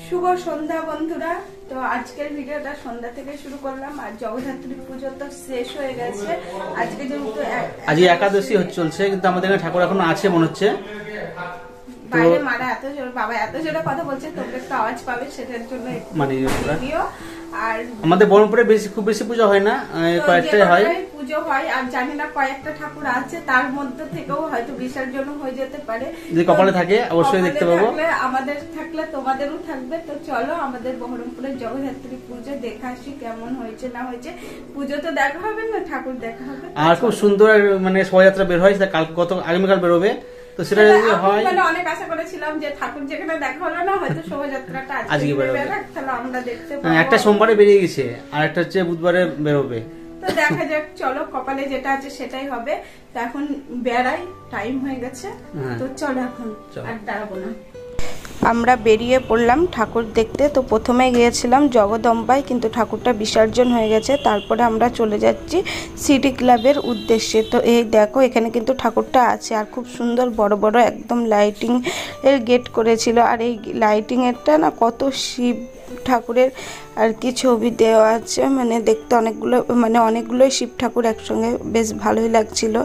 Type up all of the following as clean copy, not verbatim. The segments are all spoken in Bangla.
শুভ সন্ধ্যা বন্ধুরা। তো আজকের ভিডিওটা সন্ধ্যা থেকে শুরু করলাম। আর জগদ্ধাত্রী পুজো তো শেষ হয়ে গেছে। আজকে যেহেতু আজ একাদশী চলছে, কিন্তু আমাদের এখানে ঠাকুর এখনো আছে মনে হচ্ছে। বাইরে মারা এত জোরে, বাবা এত জোরে কথা বলছে, তোমরা একটু আওয়াজ পাবে, সেটার জন্য মানে ভিডিও। আর আমাদের বহরমপুরে খুব বেশি পুজো হয় না, কয়েকটাই হয় পুজো হয়। আর জানি না কয়েকটা ঠাকুর আছে, তার মধ্যে থেকেও হয়তো বিসর্জন হয়ে যেতে পারে। যদি কপালে থাকে অবশ্যই দেখতে পাবো। আমাদের থাকলে তোমাদেরও থাকবে। তো চলো আমাদের বহরমপুরের জগদ্ধাত্রী পুজো দেখা আসি, কেমন হয়েছে না হয়েছে। পুজো তো দেখা হবে না, ঠাকুর দেখা হবে। আর খুব সুন্দর মানে শোভাযাত্রা বের হয়, সেটা আগামীকাল বেরোবে। তো সেটা যদি হয়, মানে অনেক আশা করেছিলাম যে ঠাকুর যেখানে দেখা হলো না, হয়তো শোভাযাত্রাটা আজকে বেরোবে, তাহলে আমরা দেখতে পাবো। একটা সোমবারে বেরিয়ে গেছে, আর একটা হচ্ছে বুধবারে বেরোবে। তো দেখা যাক, চলো কপালে যেটা আছে সেটাই হবে। তো এখন বেড়াই, টাইম হয়ে গেছে। তো চলো এখন আর দাঁড়াবো না। আমরা বেরিয়ে পড়লাম ঠাকুর দেখতে। তো প্রথমে গিয়েছিলাম জগদম্বায়, কিন্তু ঠাকুরটা বিসর্জন হয়ে গেছে। তারপরে আমরা চলে যাচ্ছি সিটি ক্লাবের উদ্দেশ্যে। তো এই দেখো, এখানে কিন্তু ঠাকুরটা আছে, আর খুব সুন্দর বড় বড় একদম লাইটিং এর গেট করেছিল। আর এই লাইটিং এরটা না, কত শিব ঠাকুরের আর কি ছবি দেওয়া আছে, মানে দেখতে অনেকগুলোই শিব ঠাকুর একসঙ্গে, বেশ ভালোই লাগছিল।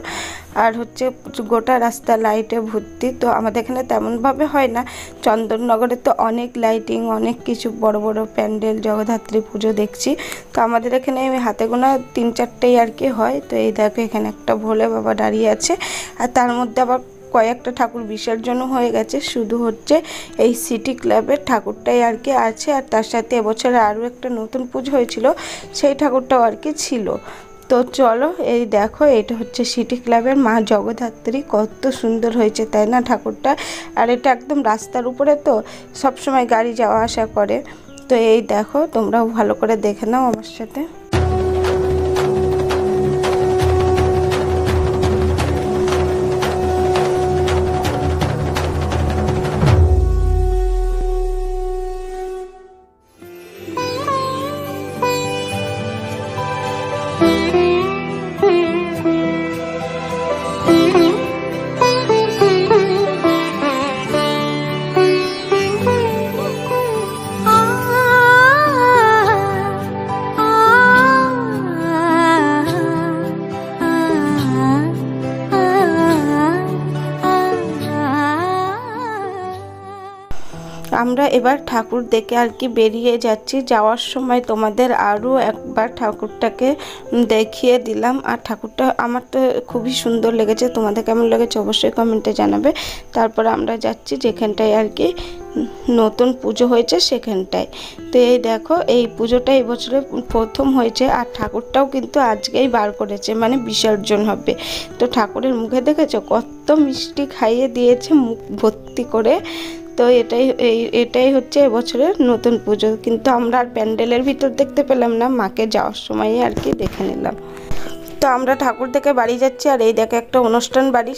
আর হচ্ছে গোটা রাস্তা লাইটে ভর্তি। তো আমাদের এখানে তেমনভাবে হয় না, চন্দননগরে তো অনেক লাইটিং, অনেক কিছু বড় বড় প্যান্ডেল, জগদ্ধাত্রী পুজো দেখছি। তো আমাদের এখানে হাতে গোনা 3-4টেই আর কি হয়। তো এই দেখো, এখানে একটা ভোলে বাবা দাঁড়িয়ে আছে, আর তার মধ্যে আবার কয়েকটা ঠাকুর বিসর্জনও হয়ে গেছে। শুধু হচ্ছে এই সিটি ক্লাবের ঠাকুরটাই আর কি আছে। আর তার সাথে এবছরে আরও একটা নতুন পুজো হয়েছিল, সেই ঠাকুরটাও আর কি ছিল। তো চলো, এই দেখো, এটা হচ্ছে সিটি ক্লাবের মা জগদ্ধাত্রী। কত সুন্দর হয়েছে তাই না ঠাকুরটা। আর এটা একদম রাস্তার উপরে, তো সবসময় গাড়ি যাওয়া আসা করে। তো এই দেখো, তোমরাও ভালো করে দেখে নাও আমার সাথে। আমরা এবার ঠাকুর দেখে আর কি বেরিয়ে যাচ্ছি। যাওয়ার সময় তোমাদের আরও একবার ঠাকুরটাকে দেখিয়ে দিলাম। আর ঠাকুরটা আমার তো খুবই সুন্দর লেগেছে, তোমাদের কেমন লেগেছে অবশ্যই কমেন্টে জানাবে। তারপরে আমরা যাচ্ছি যেখানটায় আর কি নতুন পুজো হয়েছে সেখানটায়। তো এই দেখো, এই পুজোটা এবছরে প্রথম হয়েছে। আর ঠাকুরটাও কিন্তু আজকেই বার করেছে, মানে বিসর্জন হবে। তো ঠাকুরের মুখে দেখেছো কত মিষ্টি খাইয়ে দিয়েছে, মুখ ভর্তি করে। তো এটাই হচ্ছে এবছরের নতুন পুজো। কিন্তু আমরা আর প্যান্ডেলের ভিতর দেখতে পেলাম না, মাকে যাওয়ার সময় আর কি দেখে নিলাম। তো আমরা ঠাকুর দেখে বাড়ি যাচ্ছি। আর এই দেখে একটা অনুষ্ঠান বাড়ি,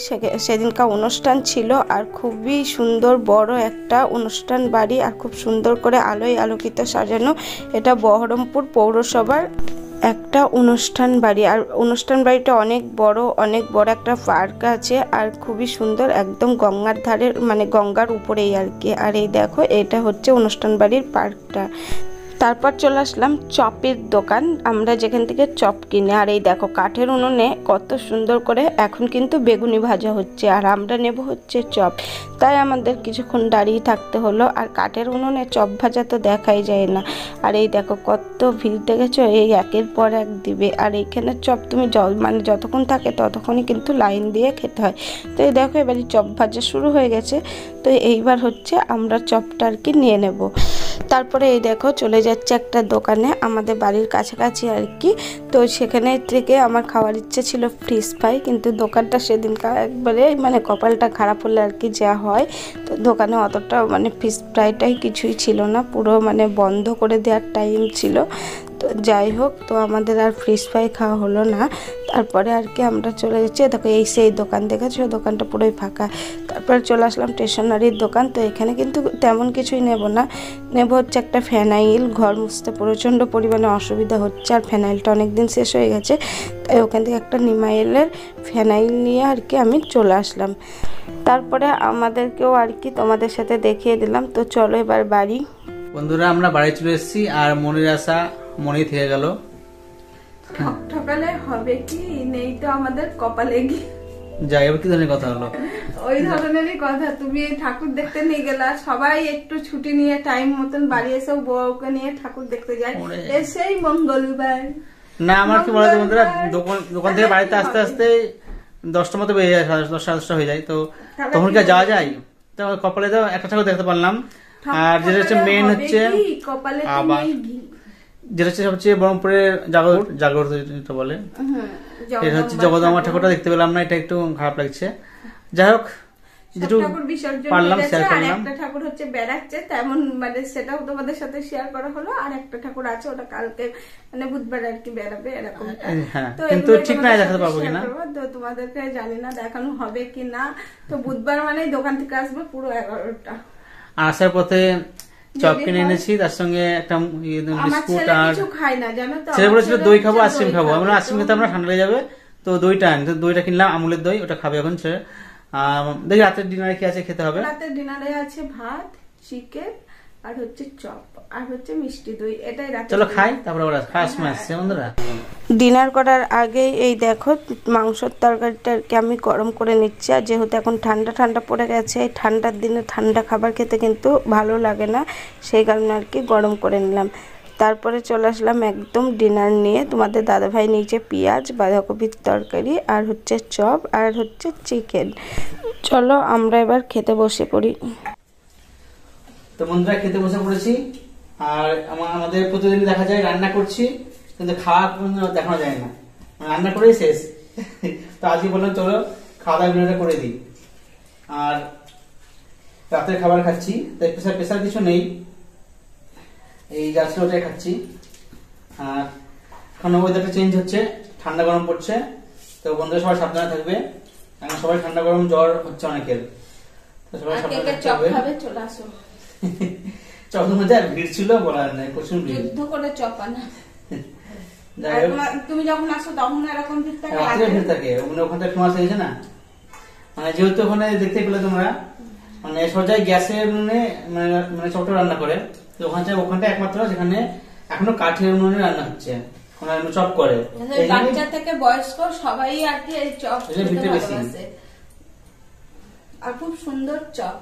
সেদিনকার অনুষ্ঠান ছিল। আর খুবই সুন্দর বড় একটা অনুষ্ঠান বাড়ি, আর খুব সুন্দর করে আলোয় আলোকিত সাজানো। এটা বহরমপুর পৌরসভার একটা অনুষ্ঠান বাড়ি। আর অনুষ্ঠান বাড়িটা অনেক বড় একটা পার্ক আছে, আর খুবই সুন্দর, একদম গঙ্গার ধারে, মানে গঙ্গার উপরেই আর কি। আর এই দেখো, এটা হচ্ছে অনুষ্ঠান বাড়ির পার্কটা। তারপর চলে আসলাম চপের দোকান, আমরা যেখান থেকে চপ কিনে। আর এই দেখো, কাঠের উনুনে কত সুন্দর করে এখন কিন্তু বেগুনি ভাজা হচ্ছে, আর আমরা নেব হচ্ছে চপ। তাই আমাদের কিছুক্ষণ দাঁড়িয়ে থাকতে হলো। আর কাঠের উনুনে চপ ভাজা তো দেখাই যায় না। আর এই দেখো কত ভিড় দেখেছো, এই একের পর এক দিবে। আর এইখানে চপ তুমি মানে যতক্ষণ থাকে ততক্ষণই কিন্তু লাইন দিয়ে খেতে হয়। তো এই দেখো, এবারে চপ ভাজা শুরু হয়ে গেছে। তো এইবার হচ্ছে আমরা চপটা আর কি নিয়ে নেব। তারপরে এই দেখো, চলে যাচ্ছে একটা দোকানে আমাদের বাড়ির কাছাকাছি আর কি। তো সেখানে থেকে আমার খাওয়ার ইচ্ছে ছিল ফিশ ফ্রাই, কিন্তু দোকানটা সেদিনকার একবারে মানে কপালটা খারাপ হলে আর কি যা হয়। তো দোকানে অতটা মানে ফিশ ফ্রাইটাই কিছুই ছিল না, পুরো মানে বন্ধ করে দেওয়ার টাইম ছিল। তো যাই হোক, তো আমাদের আর ফিশ ফ্রাই খাওয়া হলো না। তারপরে আর কি আমরা চলে যাচ্ছি। দেখো, এই সেই দোকান দেখেছো, দোকানটা পুরোই ফাঁকা। তারপরে চলে আসলাম স্টেশনারির দোকান। তো এখানে কিন্তু তেমন কিছুই নেব না, নেব হচ্ছে একটা ফেনাইল। ঘর মুছতে প্রচণ্ড পরিমাণে অসুবিধা হচ্ছে, আর ফেনাইলটা অনেক দিন শেষ হয়ে গেছে। তাই ওখান থেকে একটা নিমাইলের ফেনাইল নিয়ে আর কি আমি চলে আসলাম। তারপরে আমাদেরকেও আর কি তোমাদের সাথে দেখিয়ে দিলাম। তো চলো এবার বাড়ি। বন্ধুরা আমরা বাড়ি চলে এসেছি আর মনের আশা মনেই থেকে গেল। ঠকালে হবে কি, নেই তো আমাদের কপালে কি। যাই, এবার কি ধরনের কথা হলো? ওই ধরনেরই কথা। তুমি ঠাকুর দেখতে নিয়ে গেলা, সবাই একটু ছুটি নিয়ে টাইম মতন বাড়ি এসে বউকে নিয়ে ঠাকুর দেখতে যায়, এসেই মঙ্গলবার। না আমার কি বলতো বন্ধুরা, দোকান থেকে বাড়িতে আসতে আসতে 10টার মতো বেজে যায়, 10, 10:30 হয়ে যায়। তো তখন কি যাওয়া যায়? তো কপালে তো একটা ঠাকুর দেখতে পারলাম। আর যেটা হচ্ছে মেন হচ্ছে আবার যেটা হচ্ছে সবচেয়ে বহরমপুরের জাগর যেটা বলে, এটা হচ্ছে জগদম্বা ঠাকুরটা দেখতে পেলাম না, এটা একটু খারাপ লাগছে। যাই হোক, যেটু পারলাম শেয়ার করলাম। একটা ঠাকুর হচ্ছে বেড়াচ্ছে, তেমন মানে সেটাও তোমাদের সাথে শেয়ার করা হলো। আর একটা ঠাকুর আছে, ওটা কালকে মানে বুধবার আর কি বেড়াবে এরকম। হ্যাঁ, কিন্তু ঠিক না দেখাতে পারবো কিনা তো তোমাদেরকে জানি না দেখানো হবে কি না। তো বুধবার মানে দোকান থেকে আসবে পুরো 11টা। আসার পথে চপ কিনে এনেছি, তার সঙ্গে একটা বিস্কুট। আর ছেলে বলেছিল দই খাবো, আইসক্রিম খাবো। আমরা আইসক্রিম খেতে আমরা ঠান্ডা লেগে যাবে, তো দইটা কিনলাম, আমুলের দই, ওটা খাবে এখন ছেলে। দেখি রাতের ডিনারে কি আছে, খেতে হবে। রাতের ডিনারে আছে ভাত, চিকেন আর হচ্ছে চপ আর হচ্ছে মিষ্টি দই, এটাই রাতে। চলো খাই, তারপরে ওরা খাওয়ার সময় আসছে বন্ধুরা। ডিনার করার আগেই এই দেখো মাংসের তরকারিটাকে আমি গরম করে নিচ্ছি। আর যেহেতু এখন ঠান্ডা ঠান্ডা পড়ে গেছে, এই ঠান্ডার দিনে ঠান্ডা খাবার খেতে কিন্তু ভালো লাগে না, সেই কারণে আর কি গরম করে নিলাম। তারপরে চলে আসলাম একদম ডিনার নিয়ে। তোমাদের দাদাভাই নিয়েছে পেঁয়াজ, বাঁধাকপির তরকারি আর হচ্ছে চপ আর হচ্ছে চিকেন। চলো আমরা এবার খেতে বসে পড়ি। তো বন্ধুরা খেতে বসে পড়েছি। আর আমাদের প্রতিদিন দেখা যায় রান্না করছি, কিন্তু খাওয়া দেখানো যায় না, রান্না করেই শেষ। তো আজকে বললাম চলো খাওয়া দাওয়া ভিডিওটা করে দিই। আর রাতের খাবার খাচ্ছি, তাই প্রেসার কিছু নেই, এই যা ছিল ওটাই খাচ্ছি। আর এখন ওয়েদারটা চেঞ্জ হচ্ছে, ঠান্ডা গরম পড়ছে, তো বন্ধুরা সবাই সাবধানে থাকবে। এখন সবাই ঠান্ডা গরম জ্বর হচ্ছে অনেকের, তো সবাই সাবধানে থাকবে। চলে আসো। চপের মধ্যে আর ভিড় ছিল বলার নাই, প্রচুর ভিড়। যুদ্ধ করে চপানা। তুমি যখন আসো তখন এরকম ভিড় থাকে, রাত্রে ভিড় থাকে। ওখানটা ফেমাস হয়েছে না, মানে যেহেতু ওখানে দেখতে পেলে তোমরা, মানে সোজাই গ্যাসের উনুনে মানে চপটা রান্না করে। তো ওখানটা একমাত্র যেখানে এখনো কাঠের উনুনে রান্না হচ্ছে, চপ করে। বাচ্চা থেকে বয়স্ক সবাই আর কি এই চপ খেতে ভালোবাসে, আর খুব সুন্দর চপ।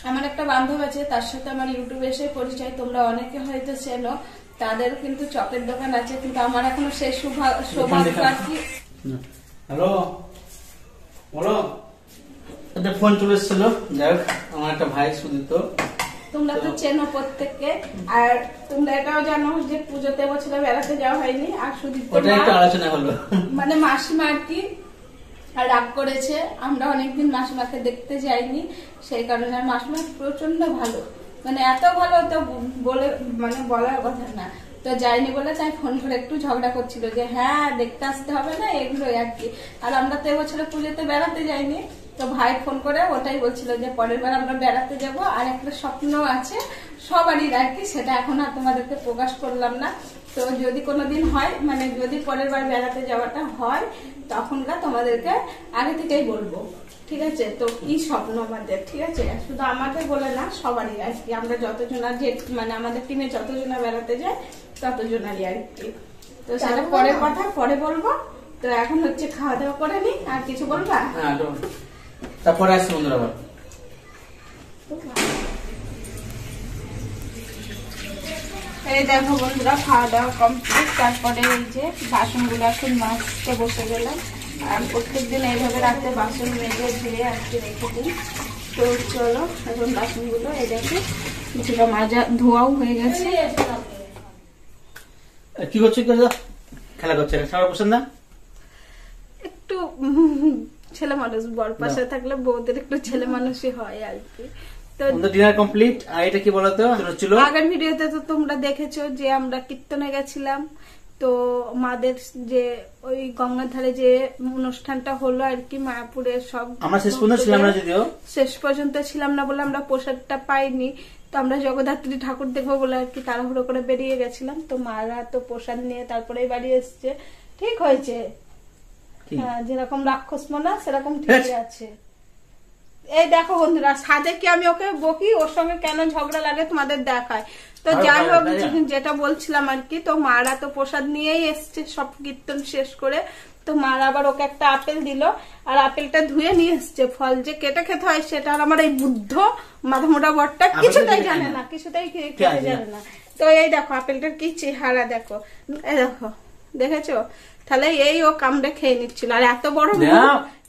আমার একটা বান্ধব আছে, তার সাথে আমার ইউটিউবে এসে পরিচয়, তোমরা অনেকে হয়তো চেনো। তাদের কিন্তু চপের দোকান আছে, কিন্তু আমার এখনো সেই সৌভাগ্য আর কি। হ্যালো, বলো। একটা ফোন চলে এসেছিল, যাই হোক আমার একটা ভাই সুদীপ্ত, তোমরা তো চেনো প্রত্যেককে। আর তোমরা এটাও জানো যে পুজোতে বছরে বেড়াতে যাওয়া হয়নি। আর সুদীপ্ত আলোচনা হলো, মানে মাসিমা আর কি আর রাগ করেছে, আমরা অনেকদিন মাসিমাকে দেখতে যাইনি, সেই কারণে। আর মাসিমা প্রচন্ড ভালো, মানে এত ভালো তো বলে মানে বলার কথা না। তো যাইনি বলে তাই ফোন করে একটু ঝগড়া করছিল যে হ্যাঁ দেখতে আসতে হবে না, এগুলোই আর কি। আর আমরা তো এবছরে পুজোতে বেড়াতে যাইনি, তো ভাই ফোন করে ওটাই বলছিল যে পরের বার আমরা বেড়াতে যাব। আর একটা স্বপ্ন আছে সবারই আর কি, সেটা এখন আর তোমাদেরকে প্রকাশ করলাম না। তো যদি কোনোদিন হয়, মানে যদি পরের বার বেড়াতে যাওয়াটা হয়, তখনকার তোমাদেরকে আগে থেকেই বলবো, ঠিক আছে? তো কি স্বপ্ন আমাদের, ঠিক আছে? শুধু আমাদের বলে না, সবারই আর কি। আমরা যতজনা যে মানে আমাদের টিমে যতজনা বেড়াতে যায় ততজনারই আর কি। তো সেটা পরের কথা, পরে বলবো। তো এখন হচ্ছে খাওয়া দাওয়া করে নি, আর কিছু বলবা? তারপরে আসছে বন্ধুরা আবার। এই দেখো বন্ধুরা খাওয়া দাওয়া কমপ্লিট। তারপরে এই যে বাসনগুলো এখন মাজতে বসে গেলাম। আর প্রত্যেকদিন এইভাবে রাতে বাসন মেজে ধুয়ে আজকে রেখে দিই। তো চলো এখন বাসনগুলো এই দেখো কিছুটা মাজা ধোয়াও হয়ে গেছে। কি করছে? খেলা করছে, সবার পছন্দ না? একটু ছেলে মানুষ, বর পাশে থাকলে বউদের একটু ছেলে মানুষই হয় আর কি। Dinner complete. আর এটা কি বলতো, আগের ভিডিওতে তো তোমরা দেখেছো যে আমরা কীর্তনে গেছিলাম। তো মাদের যে ওই গঙ্গার ধারে যে অনুষ্ঠানটা হলো আর কি, মায়াপুরের সব, আমরা শেষ পর্যন্ত ছিলাম না, যদিও শেষ পর্যন্ত ছিলাম না বলে আমরা প্রসাদটা পাইনি। তো আমরা জগদ্ধাত্রী ঠাকুর দেখবো বলে আর কি তাড়াহুড়ো করে বেরিয়ে গেছিলাম। তো মারা তো প্রসাদ নিয়ে তারপরেই বাড়ি এসছে। ঠিক হয়েছে, হ্যাঁ, যেরকম রাক্ষস মনা সেরকম ঠিক আছে। এই দেখো বন্ধুরা, সাজে কি আমি ওকে বকি, ওর সঙ্গে কেন ঝগড়া লাগে তোমাদের দেখায়। তো যাই হোক, যেটা বলছিলাম আর কি, তো মারা তো প্রসাদ নিয়েই এসছে সব কীর্তন শেষ করে। তো মারা আবার ওকে একটা আপেল দিল, আর আপেলটা ধুয়ে নিয়ে এসছে। ফল যে কেটে খেতে হয় সেটা আর আমার এই বুদ্ধ মাথা মোটা বরটা কিছুতেই জানে না, কিছুতেই খেতে জানে না। তো এই দেখো আপেলটার কি চেহারা দেখো, এই দেখো, দেখেছো? তাহলে এই ও কামড়ে খেয়ে নিচ্ছিল, আর এত বড়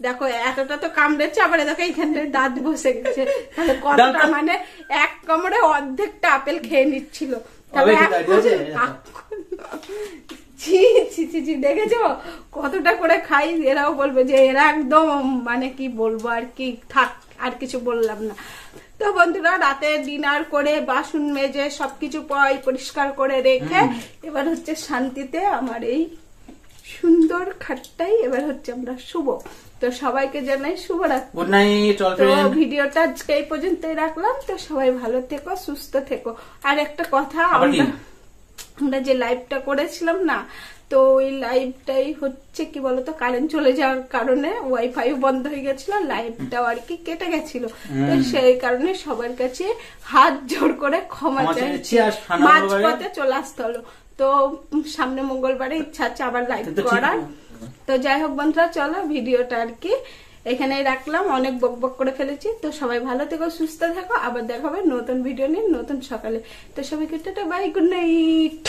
দেখো, এতটা তো কামড়েছে, আবার দেখো এইখানে দাঁত বসে গেছে। তাহলে কতটা, মানে এক কামড়ে অর্ধেকটা আপেল খেয়ে নিচ্ছিল। দেখেছো কতটা করে খাই? এরাও বলবে যে এরা একদম, মানে কি বলবো আর কি, থাক আর কিছু বললাম না। তো বন্ধুরা, রাতে ডিনার করে বাসন মেজে সবকিছু পরিষ্কার করে রেখে এবার হচ্ছে শান্তিতে আমার এই সুন্দর খাটটাই এবার হচ্ছে আমরা শুভ। তো সবাইকে জানাই শুভরাত্রি, গুড নাইট। তো ভিডিওটা আজকে এই পর্যন্তই রাখলাম। তো সবাই ভালো থেকো, সুস্থ থেকো। আর একটা কথা, আমরা যে লাইভটা করেছিলাম না, তো ওই লাইভটাই হচ্ছে কি বলতো, কারেন্ট চলে যাওয়ার কারণে ওয়াইফাই বন্ধ হয়ে গেছিল, লাইভটাও আর কি কেটে গেছিল। তো সেই কারণে সবার কাছে হাত জোড় করে ক্ষমা চাইছি, মাঝপথে চলে আসতে হলো। তো সামনে মঙ্গলবারে ইচ্ছা আছে আবার লাইভ করার। তো যাই হোক বন্ধুরা, চলো ভিডিওটা আর কি এখানেই রাখলাম, অনেক বকবক করে ফেলেছি। তো সবাই ভালো থেকো, সুস্থ থাকো, আবার দেখা হবে নতুন ভিডিও নিয়ে নতুন সকালে। তো সবাইকে টাটা, বাই, গুড নাইট।